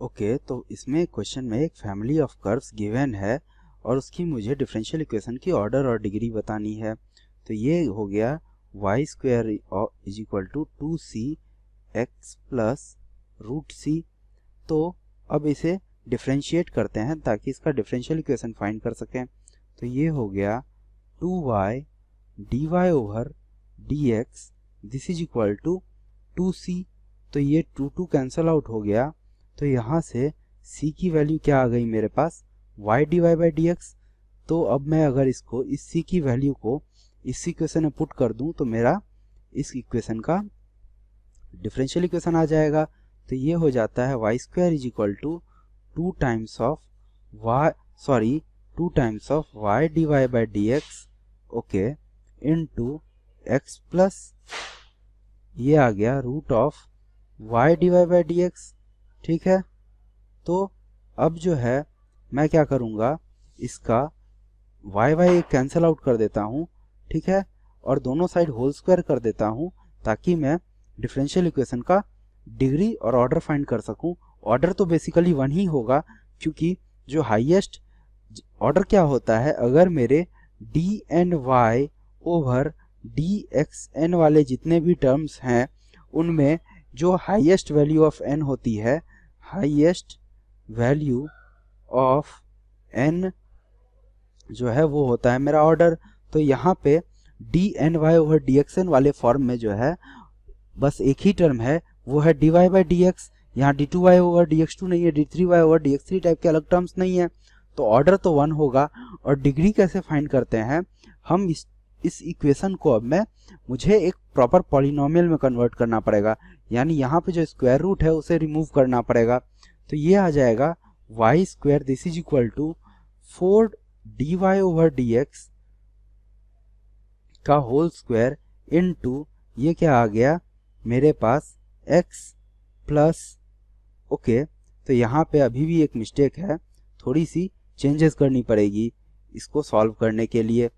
Okay, तो इसमें question में एक फैमिली ऑफ कर्व्स गिवन है और उसकी मुझे डिफरेंशियल इक्वेशन की ऑर्डर और डिग्री बतानी है। तो ये हो गया y square is equal to 2c x plus root c. तो अब इसे डिफरेंशिएट करते हैं ताकि इसका डिफरेंशियल इक्वेशन फाइंड कर सकें। तो ये हो गया 2y dy over dx this is equal to 2c। तो ये 2 कैंसल आउट हो गया, तो यहाँ से c की वैल्यू क्या आ गई मेरे पास, y dy by d x. तो अब मैं अगर इसको इस c की वैल्यू को इस इक्वेशन में पुट कर दूं तो मेरा इस इक्वेशन का डिफरेंशियल इक्वेशन आ जाएगा। तो ये हो जाता है y square is equal to 2 times of y d y by d x okay into x plus ये आ गया root of y d y by d x. ठीक है, तो अब जो है मैं क्या करूँगा, इसका वाई वाई कैंसिल आउट कर देता हूँ। ठीक है, और दोनों साइड होल स्क्वायर कर देता हूँ ताकि मैं डिफरेंशियल इक्वेशन का डिग्री और ऑर्डर फाइंड कर सकूँ। ऑर्डर तो बेसिकली 1 ही होगा, क्योंकि जो हाईएस्ट ऑर्डर क्या होता है, अगर मेरे d n y over d x n वाले जितने भी टर्म्स हैं उनमें जो हाईएस्ट वैल्यू ऑफ एन होती है, हाईएस्ट वैल्यू ऑफ एन जो है वो होता है मेरा ऑर्डर। तो यहाँ पे d n y over d x n वाले फॉर्म में जो है बस एक ही टर्म है, वो है d y by d x. यहाँ d two y over d x two नहीं है, d three y over d x three type के अलग टर्म्स नहीं है। तो ऑर्डर तो 1 होगा। और डिग्री कैसे फाइंड करते हैं हम, इस इक्वेशन को अब मुझे एक प्रॉपर पॉलिनोमियल में कन्वर्ट करना पड़ेगा, यानी यहाँ पे जो स्क्वायर रूट है उसे रिमूव करना पड़ेगा। तो ये आ जाएगा y square this is equal to 4 d y over d x का होल स्क्वायर इनटू ये क्या आ गया मेरे पास x प्लस ओके। तो यहाँ पे अभी भी एक मिस्टेक है, थोड़ी सी चेंजेस करनी पड़ेगी इसको सॉल्व करने के लिए।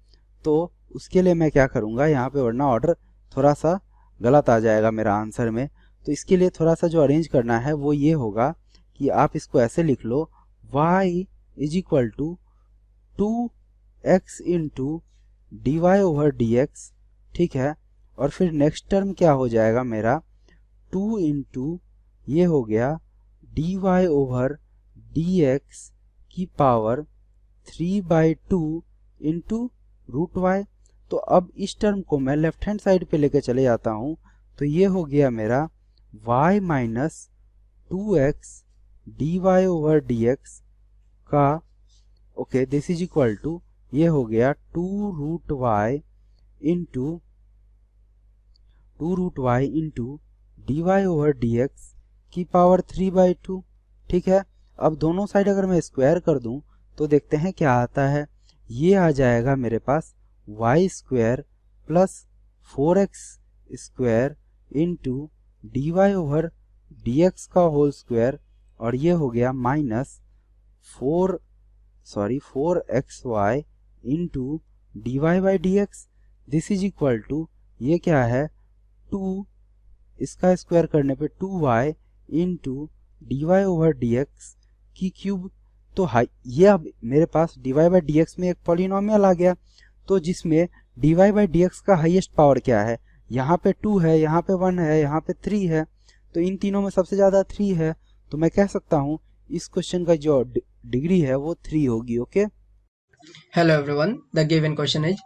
तो उसके लिए मैं क्या करूँगा यहाँ पे, वरना ऑर्डर थोड़ा सा गलत आ जाएगा मेरा आंसर में। तो इसके लिए थोड़ा सा जो अरेंज करना है वो ये होगा कि आप इसको ऐसे लिख लो, y is equal to 2x into d y over d x. ठीक है, और फिर नेक्स्ट टर्म क्या हो जाएगा मेरा, 2 इंटू ये हो गया d y over d x की पावर 3/2 इंटू रूट वाई। तो अब इस टर्म को मैं लेफ्ट हैंड साइड पे लेके चले जाता हूँ, तो ये हो गया मेरा y minus 2x d y over d x का okay this is equal to ये हो गया 2 root y into d y over d x की पावर 3/2। ठीक है, अब दोनों साइड अगर मैं स्क्वायर कर दूं तो देखते हैं क्या आता है। ये आ जाएगा मेरे पास y square plus 4x square into d y over d x का होल स्क्वायर, और ये हो गया minus 4xy into d y by d x this is equal to ये क्या है 2, इसका स्क्वायर करने पे 2y into d y over d x की क्यूब। तो ये अब मेरे पास d y by d x में एक पॉलिनोमियल आ गया, तो जिसमें D y by d x का हाईएस्ट पावर क्या है, यहाँ पे 2 है, यहाँ पे 1 है, यहाँ पे 3 है। तो इन तीनों में सबसे ज़्यादा 3 है, तो मैं कह सकता हूँ इस क्वेश्चन का जो डिग्री है वो 3 होगी। Okay, Hello everyone, the given question is,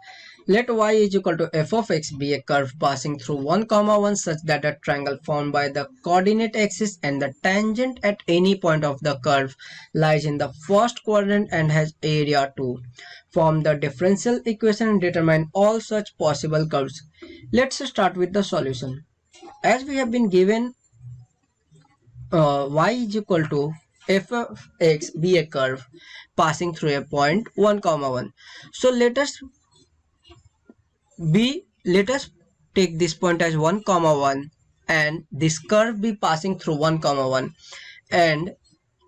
let y is equal to f of x be a curve passing through 1, 1 such that a triangle formed by the coordinate axis and the tangent at any point of the curve lies in the first quadrant and has area 2. Form the differential equation and determine all such possible curves. Let's start with the solution. As we have been given y is equal to f of x be a curve passing through a point 1, 1. So let us take this point as 1, 1 and this curve be passing through 1, 1 and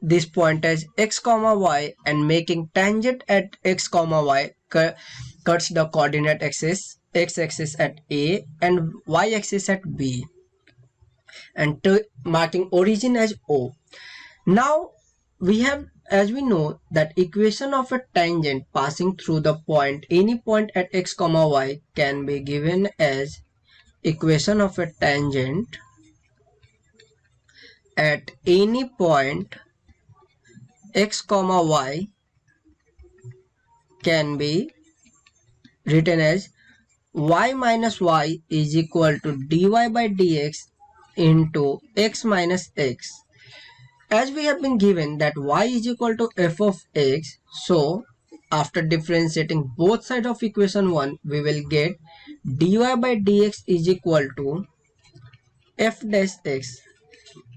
this point as x, y and making tangent at x, y cuts the coordinate axis, x-axis at A and y-axis at B, and marking origin as O. Now we have, as we know, that equation of a tangent passing through the point, any point at x comma y, can be given as equation of a tangent at any point x comma y can be written as y minus y is equal to dy by dx into x minus x. As we have been given that y is equal to f of x, so after differentiating both sides of equation 1, we will get dy by dx is equal to f dash x.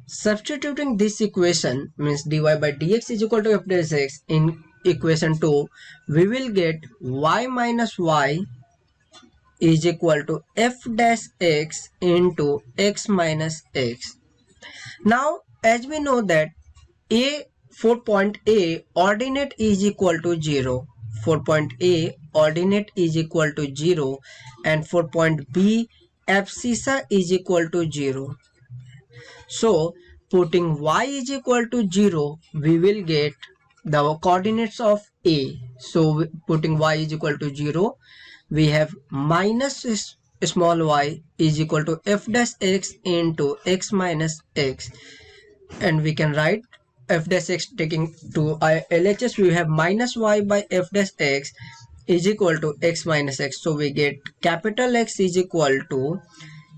Substituting this equation, means dy by dx is equal to f dash x, in equation 2, we will get y minus y is equal to f dash x into x minus x. Now, as we know that for point A, ordinate is equal to 0. For point A, ordinate is equal to 0. And for point B, abscissa is equal to 0. So, putting y is equal to 0, we will get the coordinates of A. So, putting y is equal to 0, we have minus small y is equal to f dash x into x minus x. And we can write f dash x, taking to LHS, we have minus y by f dash x is equal to x minus x. So we get capital X is equal to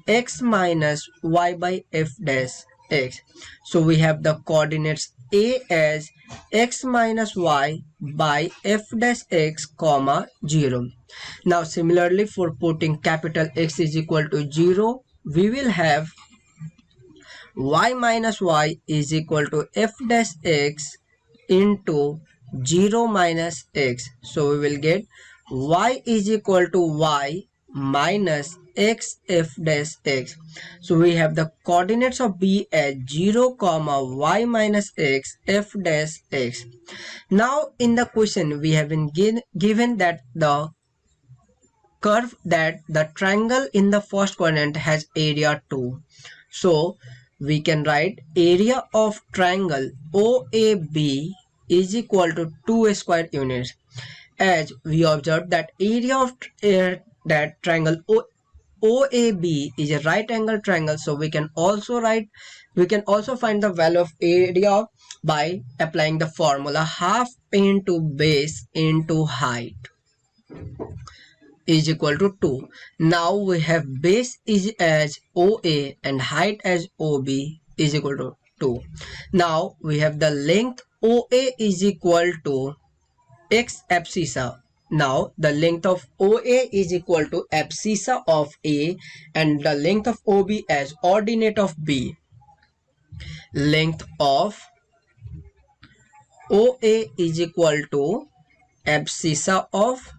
x minus y by f dash x. So we have the coordinates A as x minus y by f dash x comma 0. Now similarly, for putting capital X is equal to 0, we will have y minus y is equal to f dash x into 0 minus x. So we will get y is equal to y minus x f dash x. So we have the coordinates of B as 0 comma y minus x f dash x. Now in the question we have been given that the curve, that the triangle in the first quadrant has area 2. So we can write area of triangle OAB is equal to 2 square units. As we observed that area of that triangle OAB is a right angle triangle, so we can also find the value of area by applying the formula half into base into height is equal to 2. Now we have base is as OA and height as OB is equal to 2. Now we have the length OA is equal to x abscissa. Now the length of OA is equal to abscissa of A and the length of OB as ordinate of B. Length of OA is equal to abscissa of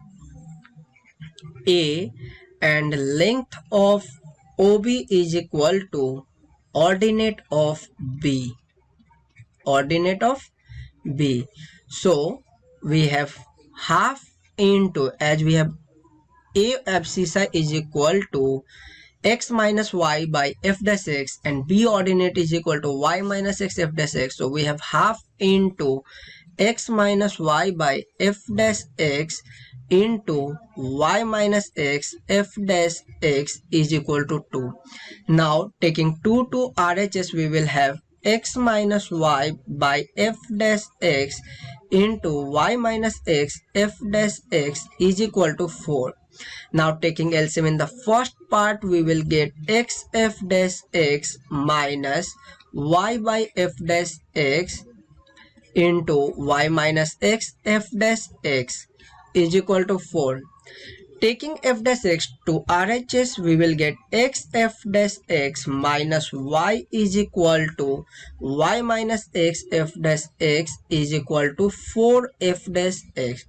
A and length of OB is equal to ordinate of B. Ordinate of B. So we have half into, as we have A abscissa is equal to x minus y by f dash x and B ordinate is equal to y minus x f dash x. So we have half into x minus y by f dash x into y minus x f dash x is equal to 2. Now taking 2 to RHS, we will have x minus y by f dash x into y minus x f dash x is equal to 4. Now taking LCM in the first part, we will get x f dash x minus y by f dash x into y minus x f dash x is equal to 4. Taking f dash x to RHS, we will get x f dash x minus y is equal to y minus x f dash x is equal to 4 f dash x.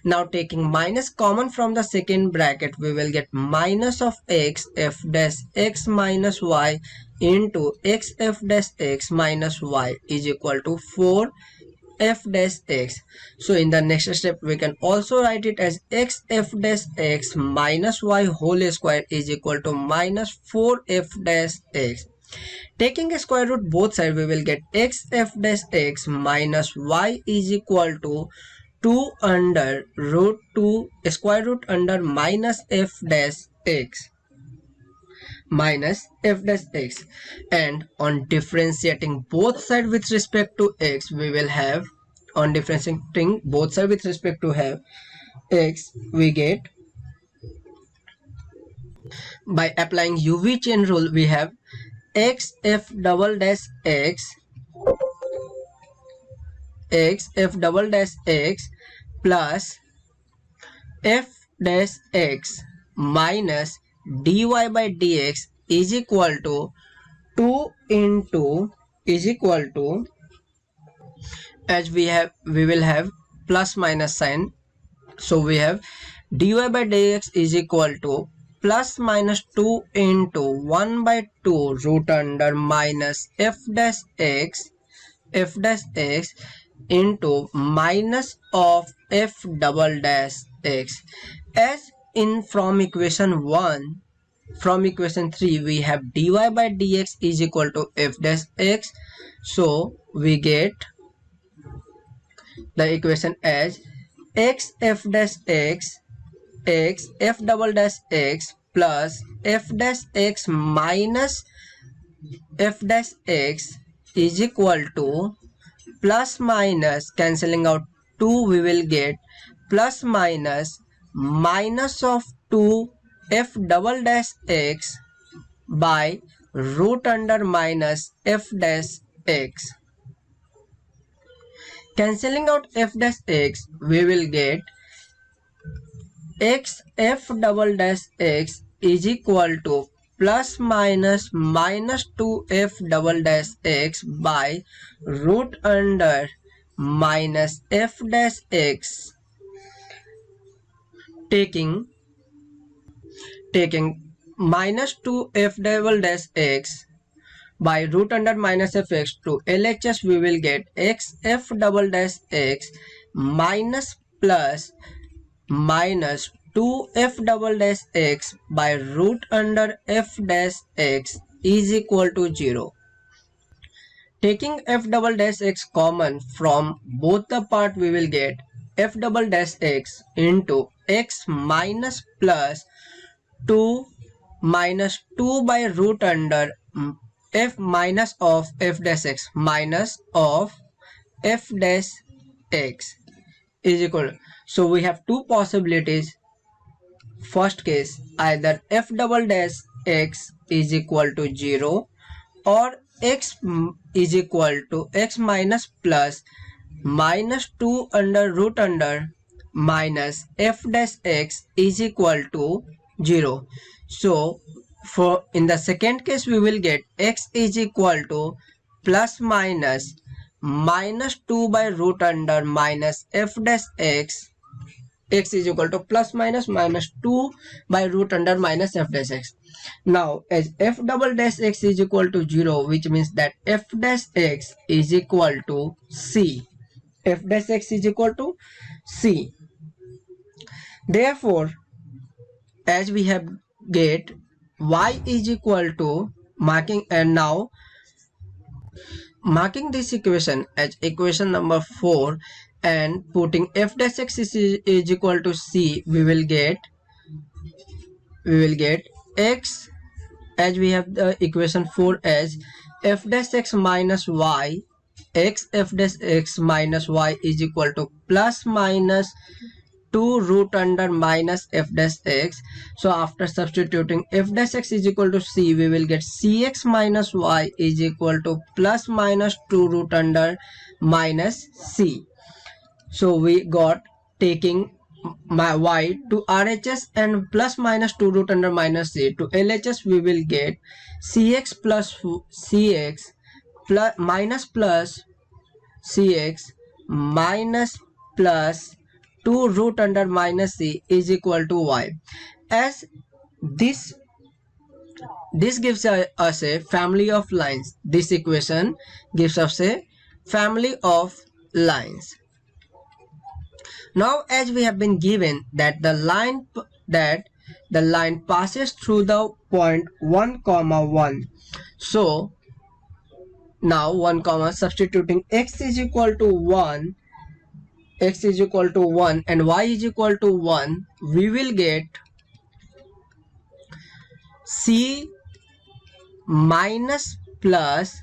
Now taking minus common from the second bracket, we will get minus of x f dash x minus y into x f dash x minus y is equal to 4 f dash x. So in the next step, we can also write it as x f dash x minus y whole square is equal to minus 4 f dash x. Taking a square root both sides, we will get x f dash x minus y is equal to 2 under root 2 square root under minus f dash x minus f dash x. And on differentiating both sides with respect to x, we will have, on differentiating both sides with respect to have x, we get, by applying UV chain rule, we have x f double dash x f double dash x plus f dash x minus dy by dx is equal to 2 into is equal to, as we will have plus minus sign, so we have dy by dx is equal to plus minus 2 into 1 by 2 root under minus f dash x into minus of f double dash x. As in from equation 1, from equation 3 we have dy by dx is equal to f dash x, so we get the equation as x f dash x f double dash x plus f dash x minus f dash x is equal to plus minus, cancelling out 2, we will get plus minus of 2 f double dash x by root under minus f dash x. Cancelling out f dash x, we will get x f double dash x is equal to plus minus 2 f double dash x by root under minus f dash x. Taking minus 2 f double dash x by root under minus f x to LHS, we will get x f double dash x minus plus minus 2 f double dash x by root under f dash x is equal to 0. Taking f double dash x common from both the part, we will get f double dash x into x minus plus 2 minus 2 by root under f minus of f dash x minus of f dash x is equal. So we have two possibilities. First case, either f double dash x is equal to 0 or x is equal to x minus plus minus 2 under root under minus f dash x is equal to 0. So for in the second case, we will get x is equal to plus minus 2 by root under minus f dash x is equal to plus minus 2 by root under minus f dash x. Now as f double dash x is equal to 0, which means that f dash x is equal to c. F dash x is equal to c. Therefore, as we have get y is equal to marking, and now marking this equation as equation number 4 and putting f dash x is equal to c, we will get x, as we have the equation 4 as f dash x minus y, x f dash x minus y is equal to plus minus 2 root under minus f dash x. So after substituting f dash x is equal to c, we will get cx minus y is equal to plus minus 2 root under minus c. So we got, taking my y to RHS and plus minus 2 root under minus c to LHS, we will get cx plus cx plus minus plus cx minus plus 2 root under minus c is equal to y. As this gives us a family of lines. This equation gives us a family of lines. Now as we have been given that the line that the line passes through the point 1 comma 1. So now 1 comma, substituting x is equal to 1, x is equal to 1 and y is equal to 1, we will get c minus plus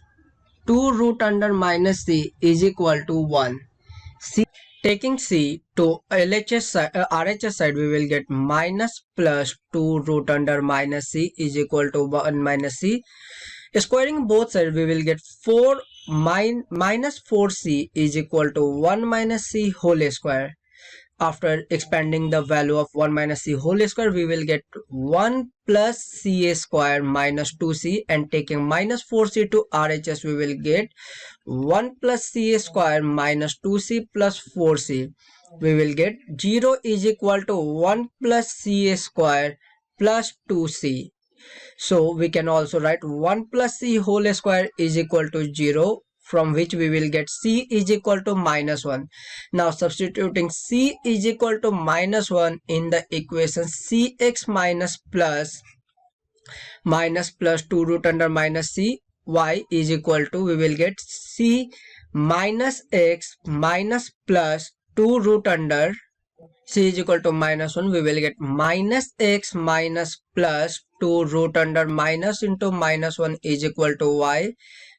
2 root under minus c is equal to 1. C, taking c to RHS side, we will get minus plus 2 root under minus c is equal to 1 minus c. Squaring both sides, we will get 4 minus 4c is equal to 1 minus c whole square. After expanding the value of 1 minus c whole square, we will get 1 plus ca square minus 2c, and taking minus 4c to RHS, we will get 1 plus ca square minus 2c plus 4c. We will get 0 is equal to 1 plus ca square plus 2c. So we can also write 1 plus c whole square is equal to 0, from which we will get c is equal to minus 1. Now substituting c is equal to minus 1 in the equation, cx minus plus 2 root under minus c y is equal to, we will get c minus x minus plus 2 root under c is equal to minus 1, we will get minus x minus plus 2 root under minus into minus 1 is equal to y.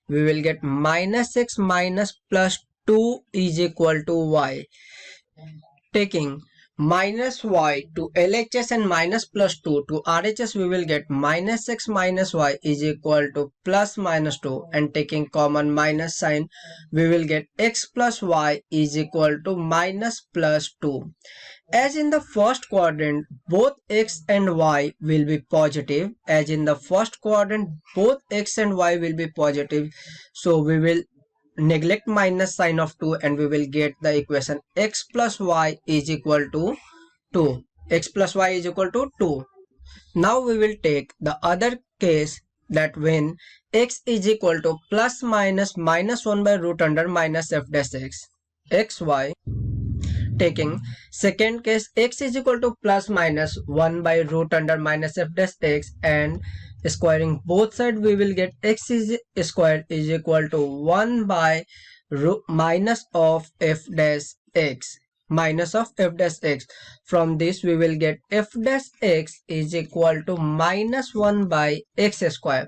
We will get minus x minus plus 2 is equal to y. Taking minus y to LHS and minus plus 2 to RHS, we will get minus x minus y is equal to plus minus 2, and taking common minus sign, we will get x plus y is equal to minus plus 2. As in the first quadrant, both x and y will be positive. As in the first quadrant, both x and y will be positive. So we will neglect minus sign of 2 and we will get the equation x plus y is equal to 2. X plus y is equal to 2. Now we will take the other case, that when x is equal to plus minus minus 1 by root under minus f dash x, xy. Taking second case, x is equal to plus minus 1 by root under minus f dash x, and squaring both sides, we will get x is squared is equal to 1 by minus of f dash x, minus of f dash x. From this we will get f dash x is equal to minus 1 by x square.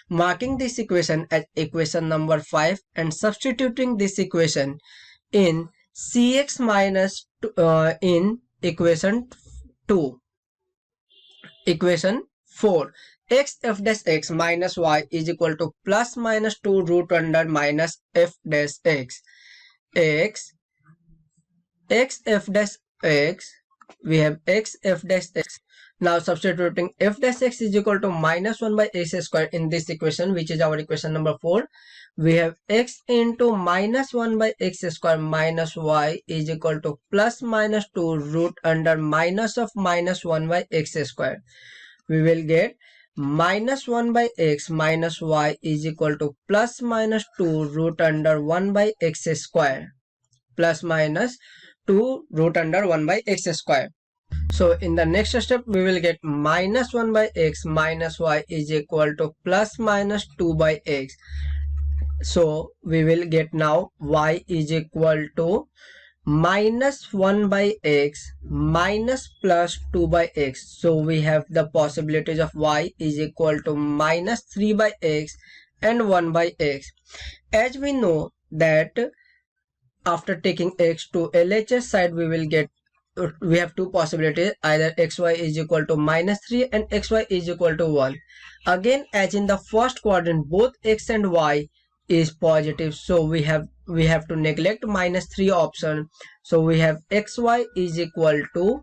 Marking this equation as equation number 5 and substituting this equation in cx minus in equation 2. Equation 4, x f dash x minus y is equal to plus minus 2 root under minus f dash x. X f dash x, we have x f dash x. Now substituting f dash x is equal to minus 1 by x square in this equation, which is our equation number 4. We have x into minus 1 by x square minus y is equal to plus minus 2 root under minus of minus 1 by x square. We will get minus 1 by x minus y is equal to plus minus 2 root under 1 by x square, plus minus 2 root under 1 by x square. So in the next step, we will get minus 1 by x minus y is equal to plus minus 2 by x. So we will get now y is equal to minus 1 by x minus plus 2 by x. So we have the possibilities of y is equal to minus 3 by x and 1 by x. As we know that after taking x to LHS side, we have two possibilities, either xy is equal to minus 3 and xy is equal to 1. Again, as in the first quadrant, both x and y is positive, so we have to neglect minus 3 option. So we have xy is equal to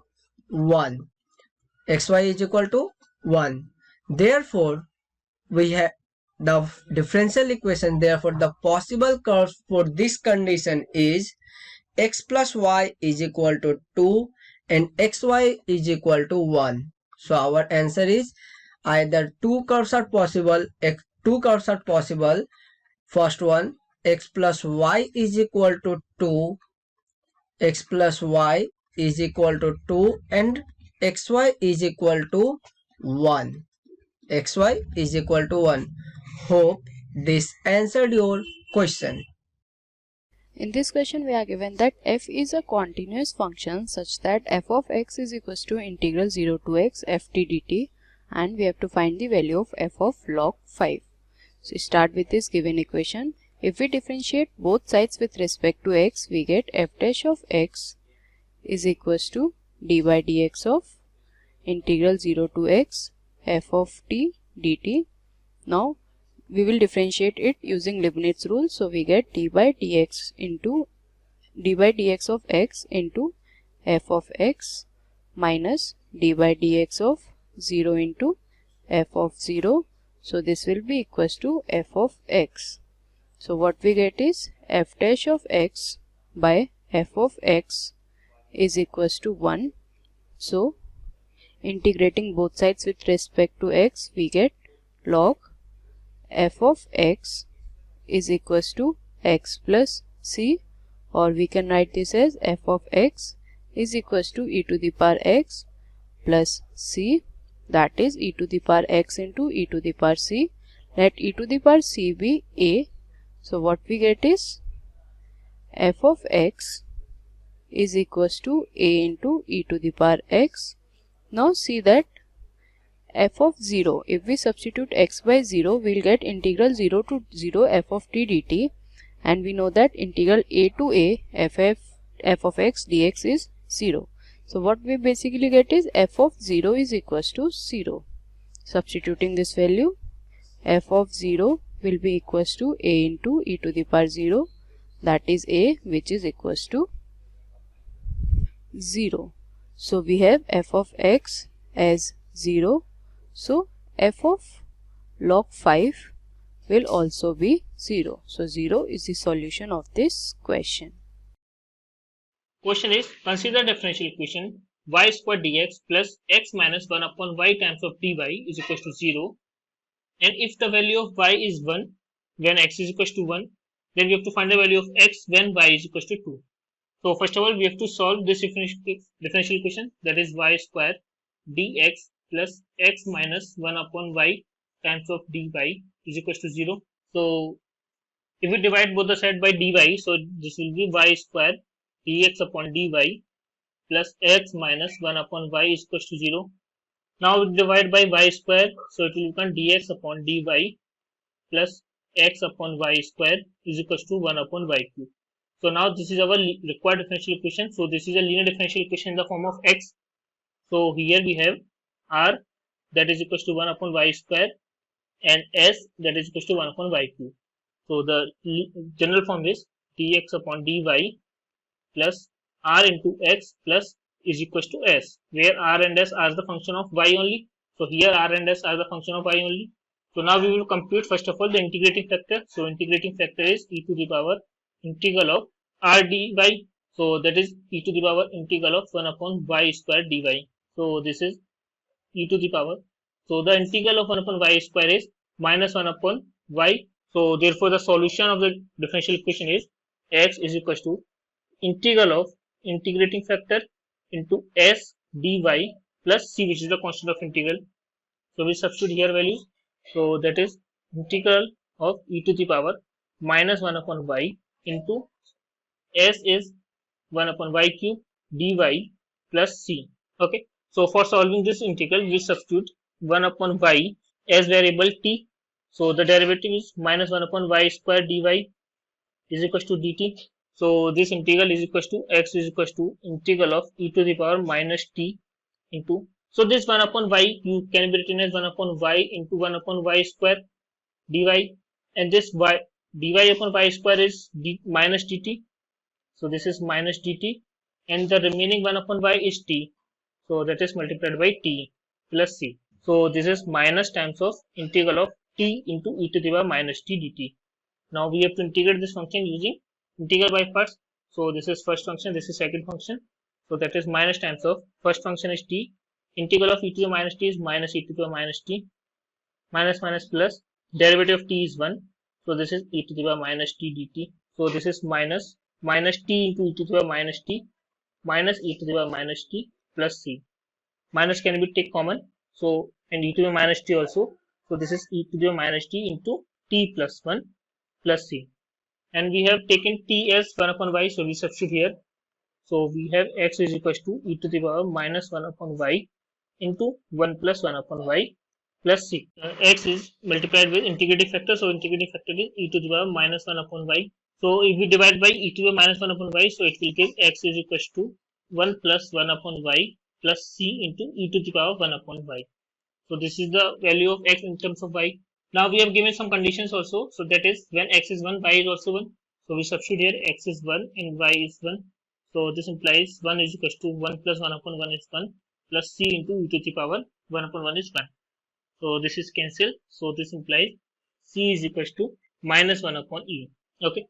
1. Xy is equal to 1. Therefore, we have the differential equation. Therefore, the possible curves for this condition is x plus y is equal to 2 and xy is equal to 1. So our answer is either two curves are possible. First one, x plus y is equal to 2, x plus y is equal to 2, and xy is equal to 1. xy is equal to 1. Hope this answered your question. In this question, we are given that f is a continuous function such that f of x is equals to integral 0 to x ft dt, and we have to find the value of f of log 5. So start with this given equation. If we differentiate both sides with respect to x, we get f dash of x is equals to d by dx of integral 0 to x f of t dt. Now we will differentiate it using Leibniz rule. So we get d by dx of x into f of x minus d by dx of 0 into f of 0. So this will be equals to f of x. So what we get is f dash of x by f of x is equals to 1. So integrating both sides with respect to x, we get log f of x is equals to x plus c, or we can write this as f of x is equals to e to the power x plus c, that is e to the power x into e to the power c. Let e to the power c be a. So what we get is f of x is equals to a into e to the power x. Now see that f of 0, if we substitute x by 0, we'll get integral 0 to 0 f of t dt, and we know that integral a to a f of x dx is 0. So what we basically get is f of 0 is equals to 0. Substituting this value, f of 0 will be equals to a into e to the power 0, that is a, which is equals to 0. So we have f of x as 0. So f of log 5 will also be 0. So 0 is the solution of this question. Question is, consider differential equation y square dx plus x minus 1 upon y times of dy is equals to 0. And if the value of y is 1 when x is equals to 1, then we have to find the value of x when y is equals to 2. So first of all, we have to solve this differential equation, that is y square dx plus x minus 1 upon y times of dy is equals to 0. So if we divide both the side by dy, so this will be y square dx upon dy plus x minus 1 upon y is equals to 0. Now we divide by y square, so it will become dx upon dy plus x upon y square is equals to 1 upon y cube. So now this is our required differential equation. So this is a linear differential equation in the form of x. So here we have r, that is equals to 1 upon y square, and s, that is equals to 1 upon y cube. So the general form is dx upon dy plus r into x plus is equals to s, where r and s are the function of y only. So here r and s are the function of y only. So now we will compute first of all the integrating factor. So integrating factor is e to the power integral of r dy. So that is e to the power integral of 1 upon y square dy. So this is e to the power. So the integral of 1 upon y square is minus 1 upon y. So therefore the solution of the differential equation is x is equals to integral of integrating factor into s dy plus c, which is the constant of integral. So we substitute here values. So that is integral of e to the power minus 1 upon y into s is 1 upon y cube dy plus c. Okay. So for solving this integral, we substitute 1 upon y as variable t. So the derivative is minus 1 upon y square dy is equals to dt. So this integral is equals to x is equals to integral of e to the power minus t into, so this 1 upon y you can be written as 1 upon y into 1 upon y square dy, and this y dy upon y square is minus dt. So this is minus dt, and the remaining 1 upon y is t. So that is multiplied by t plus c. So this is minus times of integral of t into e to the power minus t dt. Now we have to integrate this function using integral by parts. So this is first function, this is second function. So that is minus times of first function is t. Integral of e to the minus t is minus e to the minus t. Minus minus plus, derivative of t is 1. So this is e to the power minus t dt. So this is minus t into e to the power minus t minus e to the power minus t plus c. minus can be take common, so and e to the minus t also. So this is e to the minus t into t plus 1 plus c. And we have taken t as 1 upon y, so we substitute here. So we have x is equals to e to the power minus 1 upon y into 1 plus 1 upon y plus c. X is multiplied with integrating factor, so integrating factor is e to the power minus 1 upon y. So if we divide by e to the minus 1 upon y, so it will give x is equals to 1 plus 1 upon y plus c into e to the power 1 upon y. So this is the value of x in terms of y. Now we have given some conditions also. So that is when x is 1, y is also 1. So we substitute here x is 1 and y is 1. So this implies 1 is equals to 1 plus 1 upon 1 is 1 plus c into e to the power 1 upon 1 is 1. So this is cancelled. So this implies c is equals to minus 1 upon e. Okay.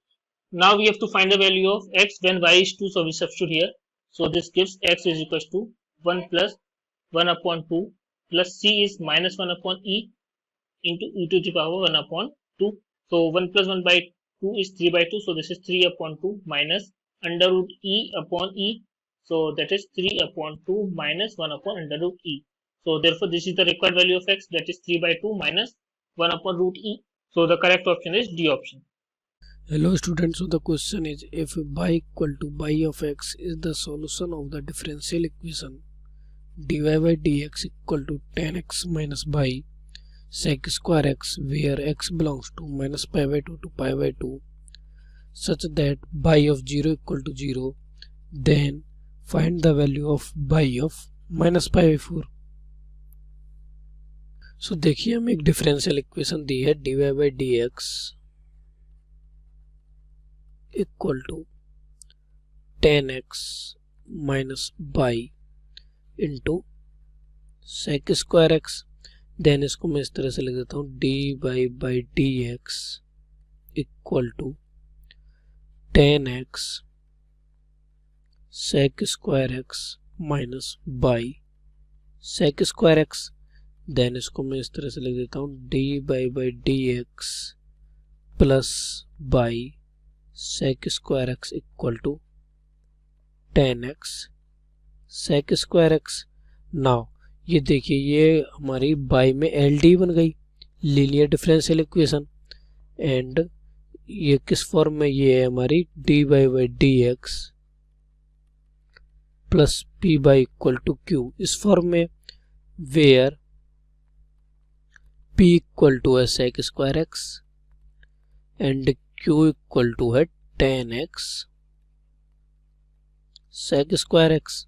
Now we have to find the value of x when y is 2. So we substitute here. So this gives x is equals to 1 plus 1 upon 2 plus c is minus 1 upon e into e to the power 1 upon 2. So 1 plus 1 by 2 is 3 by 2. So this is 3 upon 2 minus under root e upon e. So that is 3 upon 2 minus 1 upon under root e. So therefore this is the required value of x, that is 3 by 2 minus 1 upon root e. So the correct option is D option. Hello students, so the question is if y equal to y of x is the solution of the differential equation dy by dx equal to tan x minus y sec square x where x belongs to minus pi by 2 to pi by 2 such that y of 0 equal to 0, then find the value of y of minus pi by 4. So देखिए हमें एक differential equation दी है dy by dx equal to tan x minus y into sec square x. Then इसको मैं इस तरह से लिख देता हूँ dy by dx equal to tan x sec square x minus y sec square x. Then इसको मैं इस तरह से लिख देता हूँ dy by dx plus y sec square x equal to tan x sec square x. Now ये देखिए ये हमारी y में LD बन गई, लीनियर डिफरेंशियल इक्वेशन, एंड ये किस फॉर्म में, ये है हमारी dy by dx plus p by equal to q इस फॉर्म में, वेयर p इक्वल टू है sec square x and q equal to है tan x sec square x.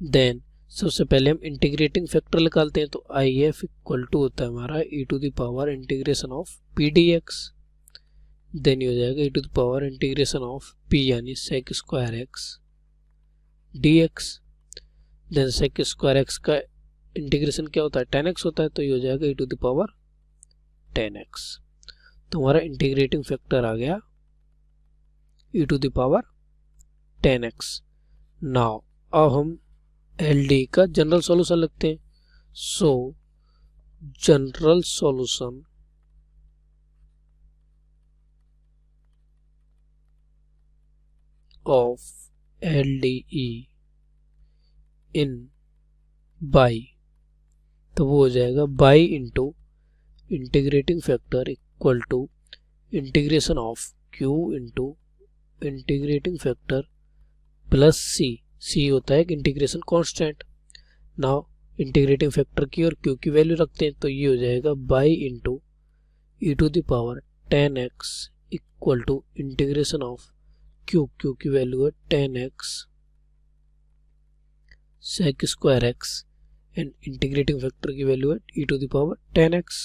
देन सबसे पहले हम इंटीग्रेटिंग फैक्टर निकालते हैं, तो IF इक्वल टू होता है हमारा e to the power integration of p dx. Then ये हो जाएगा e to the power integration of p यानी sec square x dx. Then sec square x का इंटीग्रेशन क्या होता है, tan x होता है, तो ये हो जाएगा e to the power tan x. तो हमारा इंटीग्रेटिंग फैक्टर आ गया e to the power tan x. Now अब हम LD का जनरल सॉल्यूशन लिखते हैं. So general solution of LDE in y, तो वो हो जाएगा y into integrating factor equal to integration of q into integrating factor plus c होता है integration constant. Now integrating factor की और q की वैल्यू रखते हैं, तो ये हो जाएगा y into e to the power tan x equal to integration of q की वैल्यू है tan x sec square x and integrating factor की वैल्यू है e to the power tan x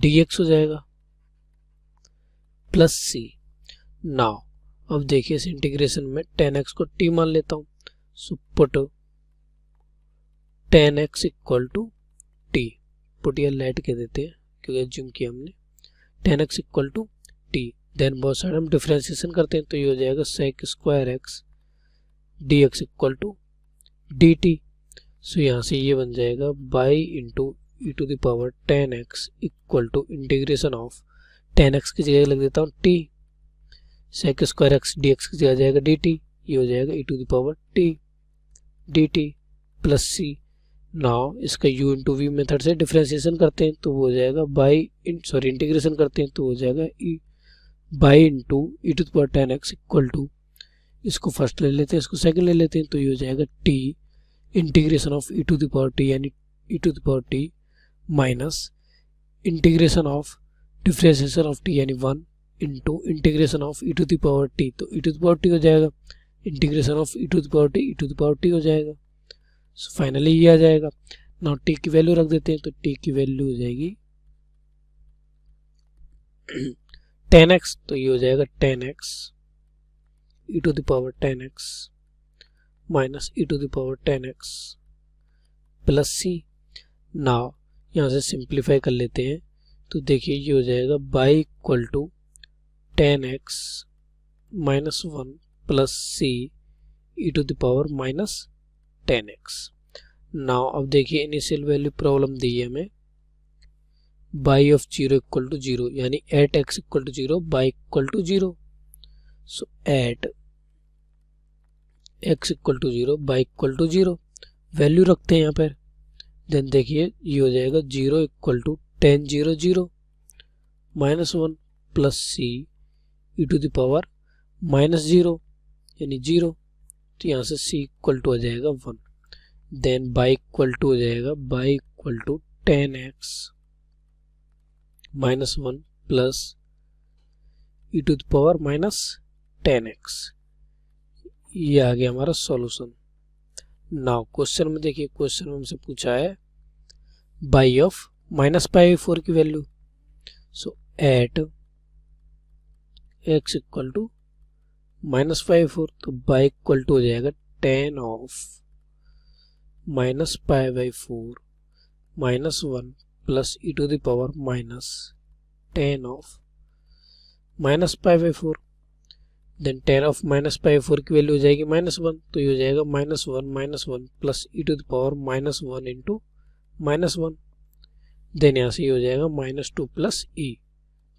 dx हो जाएगा प्लस c. नाउ अब देखिए इस integration में tan x को t मान लेता हूँ, so put tan x equal to t, put या लेट के देते हैं क्योंकि एज्यूम किया हमने, tan x equal to t. Then बहुत सारे हम डिफरेंशिएशन करते हैं, तो ये हो जाएगा sec square x dx equal to dt. So यहाँ से ये बन जाएगा y into e to the power tan x equal to integration of tan x की जगह लग देता हूँ t, sec square x dx की जगह जाएगा dt, ये हो जाएगा e to the power t dt plus c. Now इसका u इंटू वी मेथड से डिफ्रेंसिएशन करते हैं तो वो हो जाएगा बाई इंटीग्रेशन करते हैं तो हो जाएगा e by into e to the power 10x equal to, इसको फर्स्ट ले लेते हैं इसको सेकंड ले लेते हैं तो ये हो जाएगा t integration of e to the power t यानी e to the power t minus integration of differentiation of t यानी 1 into integration of e to the power t, तो e to the power t हो जाएगा integration of e to the power t, e to the power t हो जाएगा। So finally ये आ जाएगा। Now T की वैल्यू रख देते हैं तो टी की वैल्यू हो जाएगी 10x, तो ये हो जाएगा 10x e to the power 10x minus e to the power 10x plus c. Now यहाँ से सिंप्लीफाई कर लेते हैं तो देखिए ये हो जाएगा y equal to 10x minus 1 plus c e to the power minus 10x। Now अब देखिए इनिशियल वैल्यू प्रॉब्लम दी है हमें बाई ऑफ 0 इक्वल टू 0 यानी at x equal to 0 y equal to 0। So at x equal to 0 y equal to 0 value रखते हैं यहाँ पर। Then देखिए ये हो जाएगा 0 equal to 10 0 0 minus 1 plus c e to the power minus 0 यानी 0, तो यहाँ से c इक्वल टू आ जाएगा 1। देन बाई इक्वल टू हो जाएगा y equal to 10x minus 1 plus e to the power minus 10x। ये आ गया हमारा सॉल्यूशन। नाउ क्वेश्चन में देखिए, क्वेश्चन में हमसे पूछा है बाई ऑफ माइनस पाई 4 की वैल्यू। So at x equal to minus pi 4, तो बाई इक्वल टू हो जाएगा 10 of minus pi by 4 minus 1 plus e to the power minus 10 of minus pi by 4। Then 10 of minus pi 4 की value हो जाएगी minus 1, तो ये हो जाएगा minus one plus e to the power minus 1 into minus 1। Then यहाँ से ये हो जाएगा माइनस 2 प्लस ई,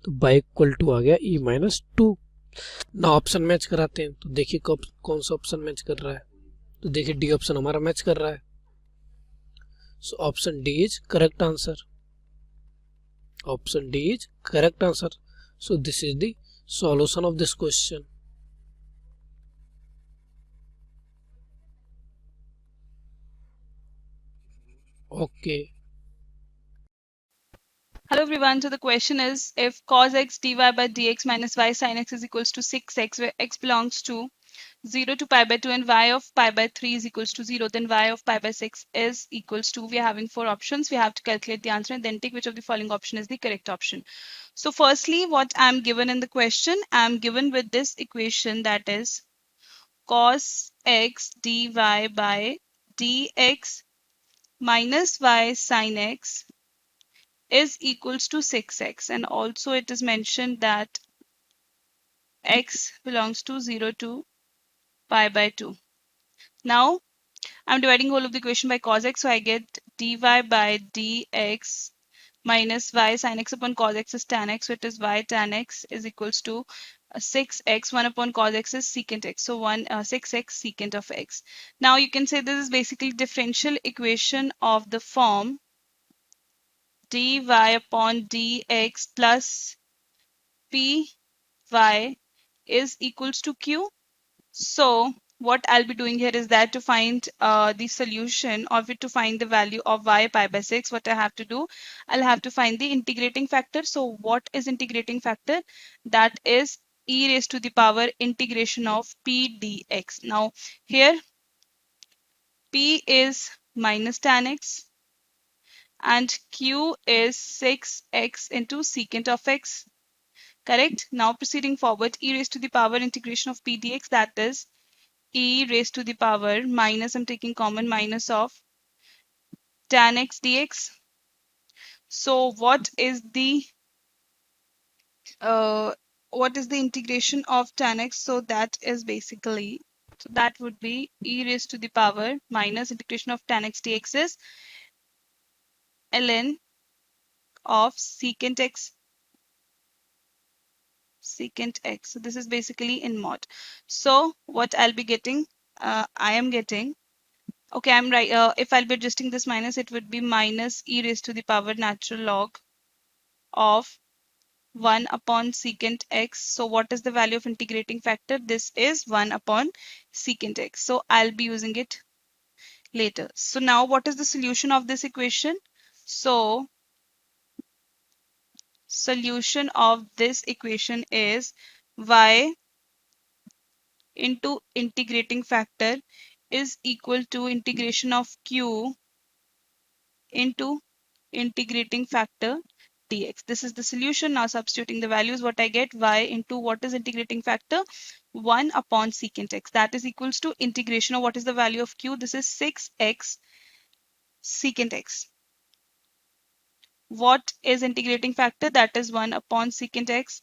तो बाई इक्वल टू आ गया ई माइनस 2। ना ऑप्शन मैच कराते हैं तो देखिए कौन सा ऑप्शन मैच कर रहा है, तो देखिए डी ऑप्शन हमारा मैच कर रहा है। So option D is correct answer, option D is correct answer. So this is the solution of this question. Okay. Hello everyone, so the question is if cos x dy by dx minus y sin x is equals to 6x where x belongs to 0 to pi by 2 and y of pi by 3 is equals to 0, then y of pi by 6 is equals to, we are having 4 options, we have to calculate the answer and then take which of the following option is the correct option. So firstly, what I am given in the question, I am given with this equation, that is cos x dy by dx minus y sin x is equals to 6x, and also it is mentioned that x belongs to 0 to pi by 2. Now I'm dividing whole of the equation by cos x, so I get dy by dx minus y sin x upon cos x is tan x, so it is y tan x is equals to 6x, 1 upon cos x is secant x, so 6x secant of x. Now you can say this is basically differential equation of the form dy upon dx plus py is equals to q. So what I'll be doing here is that to find the solution of it, to find the value of y pi by 6, what I have to do, I'll have to find the integrating factor. So what is integrating factor? That is e raised to the power integration of p dx. Now here p is minus tan x and q is 6x into secant of x. Correct? Now proceeding forward, e raised to the power integration of p dx, that is e raised to the power minus, I'm taking common, minus of tan x dx. So what is the integration of tan x? So that is basically, so that would be e raised to the power minus integration of tan x dx is ln of secant x. So this is basically in mod. So what I'll be getting, I am getting Okay, I'm right. If I'll be adjusting this minus, it would be minus e raised to the power natural log of 1 upon secant x. So what is the value of integrating factor? This is 1 upon secant x. So I'll be using it later. So now what is the solution of this equation? So solution of this equation is y into integrating factor is equal to integration of q into integrating factor dx. This is the solution. Now substituting the values, what I get, y into what is integrating factor? 1 upon secant x. That is equals to integration of what is the value of q? This is 6x secant x. What is integrating factor? That is 1 upon secant x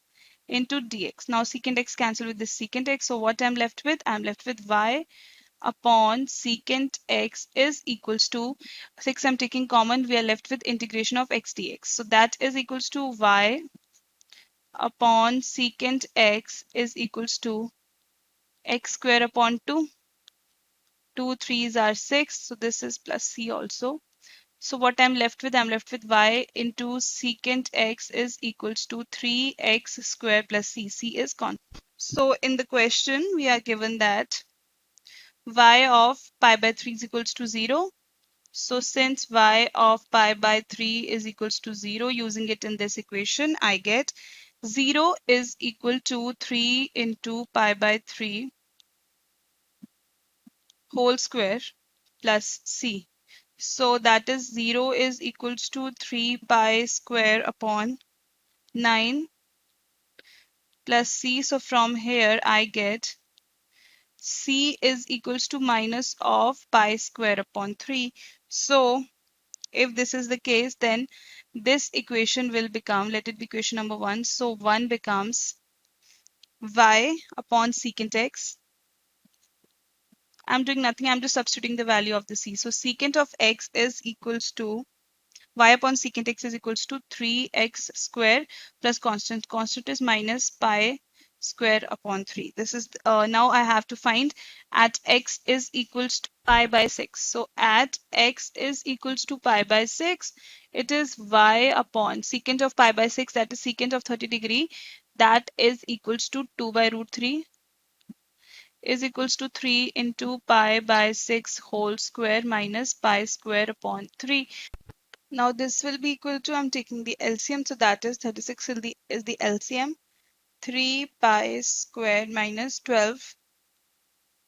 into dx. Now secant x cancel with this secant x. So what I'm left with? I'm left with y upon secant x is equals to 6. I'm taking common. We are left with integration of x dx. So that is equals to y upon secant x is equals to x square upon 2. 2 3s are 6. So this is plus c also. So what I'm left with y into secant x is equals to 3x square plus c. C is constant. So in the question, we are given that y of pi by 3 is equals to 0. So since y of pi by 3 is equals to 0, using it in this equation, I get 0 is equal to 3 into pi by 3 whole square plus c. So that is 0 is equals to 3 pi square upon 9 plus c. So from here I get c is equals to minus of pi square upon 3. So if this is the case, then this equation will become, let it be equation number 1. So 1 becomes y upon secant x. I'm doing nothing. I'm just substituting the value of the c. So secant of x is equals to y upon secant x is equals to 3x square plus constant. Constant is minus pi square upon 3. This is now I have to find at x is equals to pi by 6. So at x is equals to pi by 6, it is y upon secant of pi by 6, that is secant of 30 degree, that is equals to 2 by root 3 is equals to 3 into pi by 6 whole square minus pi square upon 3. Now this will be equal to, I'm taking the LCM, so that is 36 is the LCM. 3 pi squared minus 12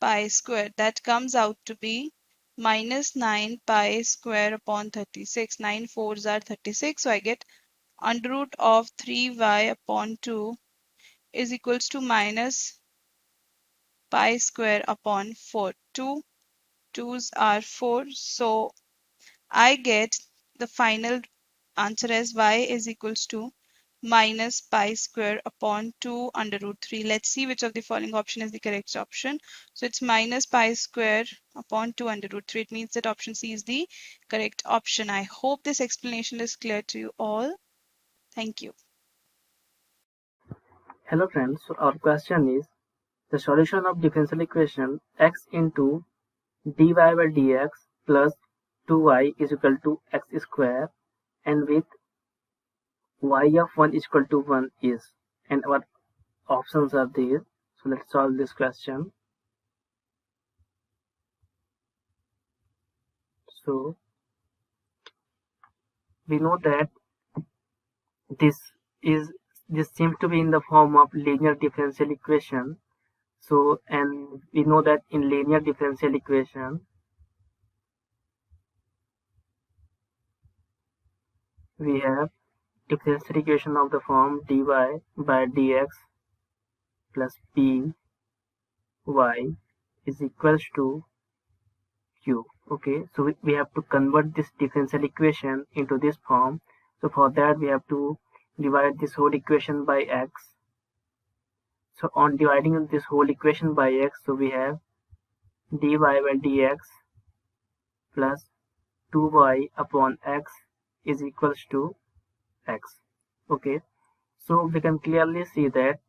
pi squared. That comes out to be minus 9 pi square upon 36. 9 fours are 36. So I get under root of 3y upon 2 is equals to minus pi square upon 4. 2 2's are 4. So I get the final answer as y is equals to minus pi square upon 2 under root 3. Let's see which of the following option is the correct option. So it's minus pi square upon 2 under root 3. It means that option C is the correct option. I hope this explanation is clear to you all. Thank you. Hello friends, so our question is the solution of differential equation x into dy by dx plus 2y is equal to x square and with y of 1 is equal to 1 is, and our options are these. So let's solve this question. So we know that this seems to be in the form of linear differential equation. So, and we know that in linear differential equation we have differential equation of the form dy by dx plus p y is equals to q. Okay, so we have to convert this differential equation into this form. So for that we have to divide this whole equation by x. So on dividing this whole equation by x, so we have dy by dx plus 2y upon x is equals to x. Okay, so we can clearly see that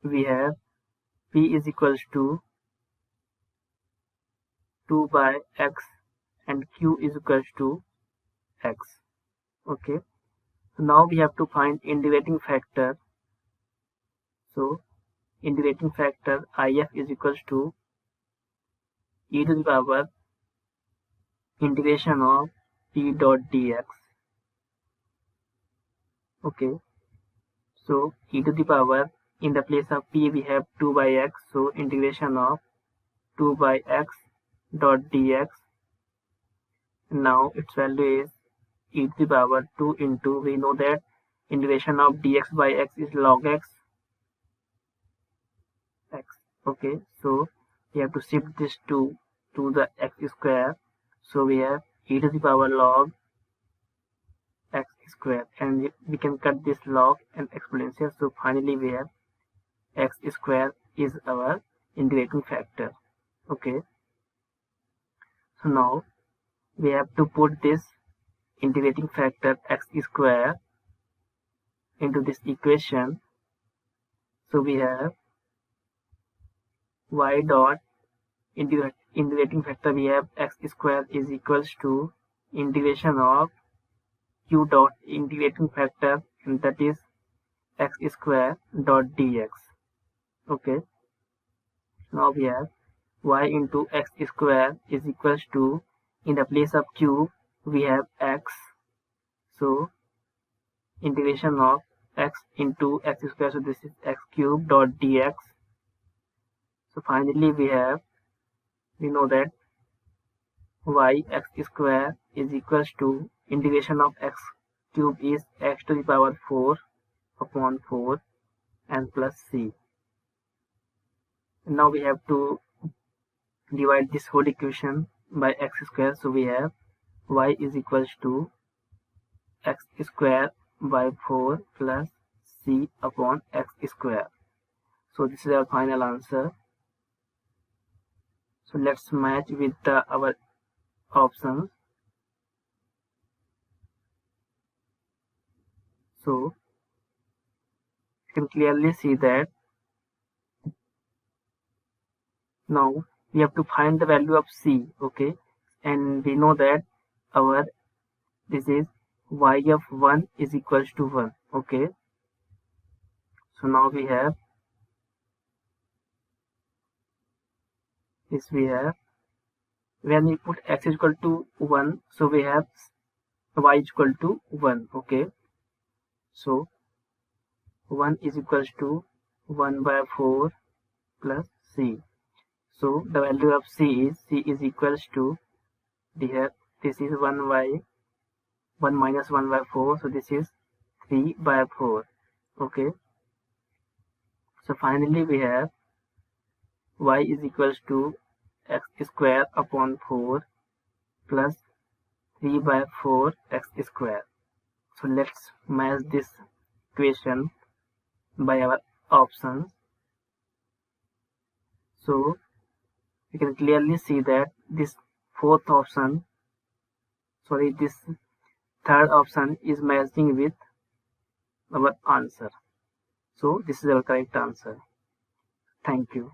we have p is equals to 2 by x and q is equals to x. Okay, so now we have to find integrating factor. So integrating factor if is equals to e to the power integration of p dot dx. Okay, so e to the power, in the place of p we have 2 by x, so integration of 2 by x dot dx. Now its value is e to the power 2 into, we know that integration of dx by x is log x. Okay, so we have to shift this 2 to the x square, so we have e to the power log x square, and we can cut this log and exponential, so finally we have x square is our integrating factor. Okay, so now we have to put this integrating factor x square into this equation. So we have y dot integrating factor, we have x square is equals to integration of q dot integrating factor, and that is x square dot dx. Okay, now we have y into x square is equals to, in the place of q we have x, so integration of x into x square, so this is x cube dot dx. So finally we know that y x square is equals to integration of x cube is x to the power 4 upon 4 and plus c. And now we have to divide this whole equation by x square, so we have y is equals to x square by 4 plus c upon x square. So this is our final answer. So let's match with our options. So you can clearly see that now we have to find the value of c. Okay, and we know that our this is y of 1 is equals to 1. Okay, so now we have this, we have when we put x is equal to 1, so we have y is equal to 1. Okay, so 1 is equals to 1 by 4 plus c. So the value of c is equals to, here this is 1 minus 1 by 4, so this is 3 by 4. Okay, so finally we have y is equals to x square upon 4 plus 3 by 4 x square. So let's match this equation by our options. So you can clearly see that this third option is matching with our answer. So this is our correct answer. Thank you.